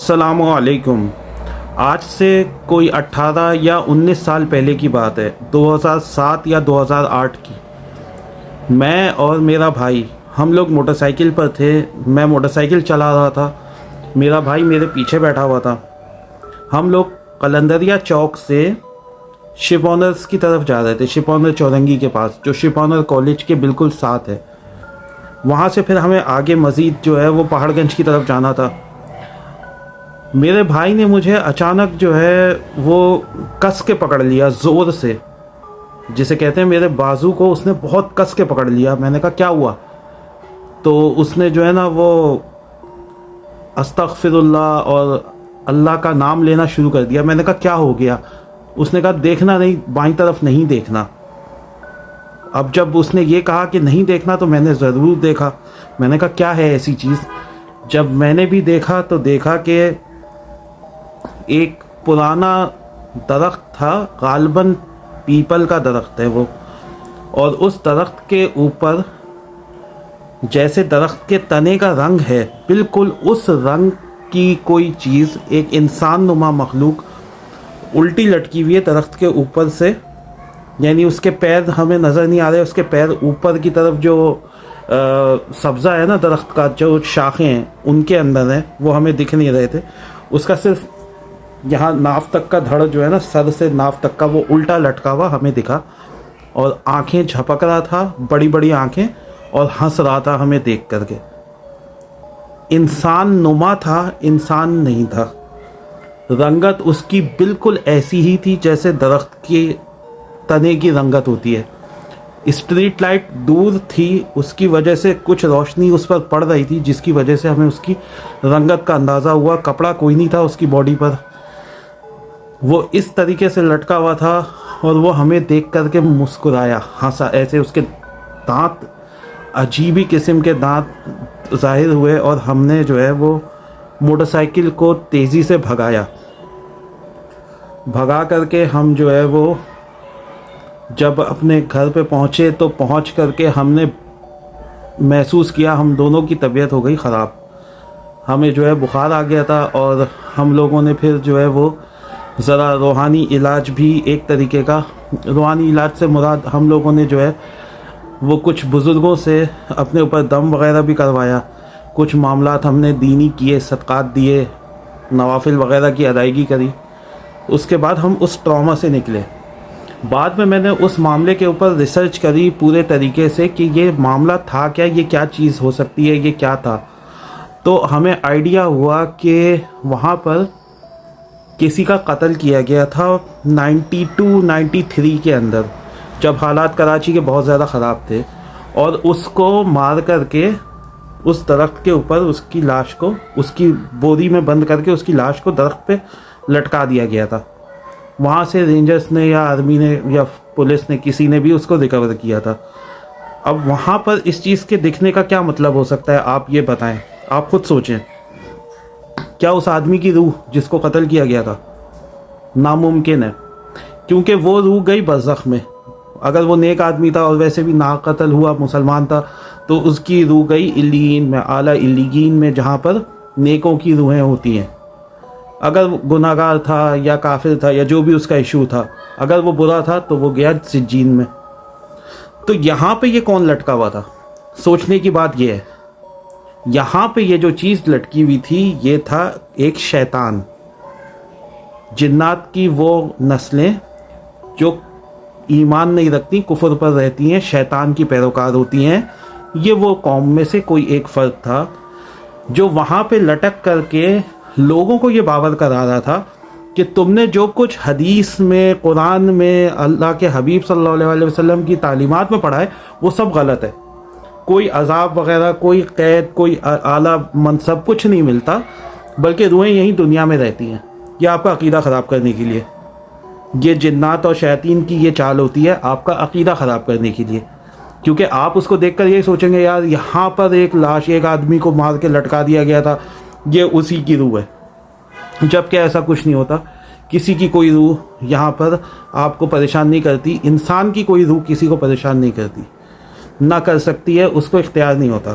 السلام علیکم۔ آج سے کوئی 18 یا 19 سال پہلے کی بات ہے، 2007 یا 2008 کی۔ میں اور میرا بھائی ہم لوگ موٹر سائیکل پر تھے۔ میں موٹر سائیکل چلا رہا تھا، میرا بھائی میرے پیچھے بیٹھا ہوا تھا۔ ہم لوگ قلندریہ چوک سے شپ آنرز کی طرف جا رہے تھے، شپ آنر چورنگی کے پاس، جو شپ آنر کالج کے بالکل ساتھ ہے۔ وہاں سے پھر ہمیں آگے مزید جو ہے وہ پہاڑ گنج کی طرف جانا تھا۔ میرے بھائی نے مجھے اچانک جو ہے وہ کس کے پکڑ لیا، زور سے، جسے کہتے ہیں میرے بازو کو اس نے بہت کس کے پکڑ لیا۔ میں نے کہا کیا ہوا؟ تو اس نے جو ہے نا وہ استغفر اللہ اور اللہ کا نام لینا شروع کر دیا۔ میں نے کہا کیا ہو گیا؟ اس نے کہا دیکھنا نہیں، بائیں طرف نہیں دیکھنا۔ اب جب اس نے یہ کہا کہ نہیں دیکھنا تو میں نے ضرور دیکھا۔ میں نے کہا کیا ہے ایسی چیز؟ جب میں نے بھی دیکھا تو دیکھا کہ ایک پرانا درخت تھا، غالباً پیپل کا درخت ہے وہ، اور اس درخت کے اوپر جیسے درخت کے تنے کا رنگ ہے، بالکل اس رنگ کی کوئی چیز، ایک انسان نما مخلوق الٹی لٹکی ہوئی ہے درخت کے اوپر سے۔ یعنی اس کے پیر ہمیں نظر نہیں آ رہے، اس کے پیر اوپر کی طرف جو سبزہ ہے نا درخت کا، جو شاخیں ہیں ان کے اندر ہیں، وہ ہمیں دکھ نہیں رہے تھے۔ اس کا صرف یہاں ناف تک کا دھڑ جو ہے نا، سر سے ناف تک کا، وہ الٹا لٹکا ہوا ہمیں دکھا، اور آنکھیں جھپک رہا تھا، بڑی بڑی آنکھیں، اور ہنس رہا تھا ہمیں دیکھ کر کے۔ انسان نما تھا، انسان نہیں تھا۔ رنگت اس کی بالکل ایسی ہی تھی جیسے درخت کے تنے کی رنگت ہوتی ہے۔ اسٹریٹ لائٹ دور تھی، اس کی وجہ سے کچھ روشنی اس پر پڑ رہی تھی، جس کی وجہ سے ہمیں اس کی رنگت کا اندازہ ہوا۔ کپڑا کوئی نہیں تھا اس کی باڈی پر، وہ اس طریقے سے لٹکا ہوا تھا، اور وہ ہمیں دیکھ کر کے مسکرایا، ہنسا ایسے۔ اس کے دانت عجیب ہی قسم کے دانت ظاہر ہوئے، اور ہم نے جو ہے وہ موٹر سائیکل کو تیزی سے بھگا کر کے ہم جو ہے وہ جب اپنے گھر پہ پہنچے تو پہنچ کر کے ہم نے محسوس کیا ہم دونوں کی طبیعت ہو گئی خراب۔ ہمیں جو ہے بخار آ گیا تھا، اور ہم لوگوں نے پھر جو ہے وہ ذرا روحانی علاج بھی، ایک طریقے کا روحانی علاج سے مراد ہم لوگوں نے جو ہے وہ کچھ بزرگوں سے اپنے اوپر دم وغیرہ بھی کروایا، کچھ معاملات ہم نے دینی کیے، صدقات دیے، نوافل وغیرہ کی ادائیگی کری۔ اس کے بعد ہم اس ٹراما سے نکلے۔ بعد میں نے اس معاملے کے اوپر ریسرچ کری پورے طریقے سے کہ یہ معاملہ تھا کیا، یہ کیا چیز ہو سکتی ہے، یہ کیا تھا۔ تو ہمیں آئیڈیا ہوا کہ وہاں پر کسی کا قتل کیا گیا تھا 92-93 کے اندر، جب حالات کراچی کے بہت زیادہ خراب تھے، اور اس کو مار کر کے اس درخت کے اوپر اس کی لاش کو، اس کی بوری میں بند کر کے اس کی لاش کو درخت پہ لٹکا دیا گیا تھا۔ وہاں سے رینجرز نے یا آرمی نے یا پولیس نے، کسی نے بھی اس کو ریکور کیا تھا۔ اب وہاں پر اس چیز کے دکھنے کا کیا مطلب ہو سکتا ہے، آپ یہ بتائیں، آپ خود سوچیں۔ کیا اس آدمی کی روح جس کو قتل کیا گیا تھا؟ ناممکن ہے، کیونکہ وہ روح گئی برزخ میں۔ اگر وہ نیک آدمی تھا اور ویسے بھی نا قتل ہوا، مسلمان تھا، تو اس کی روح گئی علیین میں، اعلیٰ علیین میں، جہاں پر نیکوں کی روحیں ہوتی ہیں۔ اگر وہ گناہ گار تھا یا کافر تھا یا جو بھی اس کا ایشو تھا، اگر وہ برا تھا تو وہ گیا سجین میں۔ تو یہاں پہ یہ کون لٹکا ہوا تھا؟ سوچنے کی بات یہ ہے، یہاں پہ یہ جو چیز لٹکی ہوئی تھی یہ تھا ایک شیطان۔ جنات کی وہ نسلیں جو ایمان نہیں رکھتی، کفر پر رہتی ہیں، شیطان کی پیروکار ہوتی ہیں، یہ وہ قوم میں سے کوئی ایک فرد تھا جو وہاں پہ لٹک کر کے لوگوں کو یہ باور کرا رہا تھا کہ تم نے جو کچھ حدیث میں، قرآن میں، اللہ کے حبیب صلی اللہ علیہ وسلم کی تعلیمات میں پڑھا ہے، وہ سب غلط ہے۔ کوئی عذاب وغیرہ، کوئی قید، کوئی اعلیٰ منصب، کچھ نہیں ملتا، بلکہ روحیں یہیں دنیا میں رہتی ہیں۔ یہ آپ کا عقیدہ خراب کرنے کے لیے، یہ جنات اور شیاطین کی یہ چال ہوتی ہے آپ کا عقیدہ خراب کرنے کے لیے، کیونکہ آپ اس کو دیکھ کر یہ سوچیں گے یار یہاں پر ایک لاش، ایک آدمی کو مار کے لٹکا دیا گیا تھا، یہ اسی کی روح ہے، جبکہ ایسا کچھ نہیں ہوتا۔ کسی کی کوئی روح یہاں پر آپ کو پریشان نہیں کرتی، انسان کی کوئی روح کسی کو پریشان نہیں کرتی، نہ کر سکتی ہے، اس کو اختیار نہیں ہوتا۔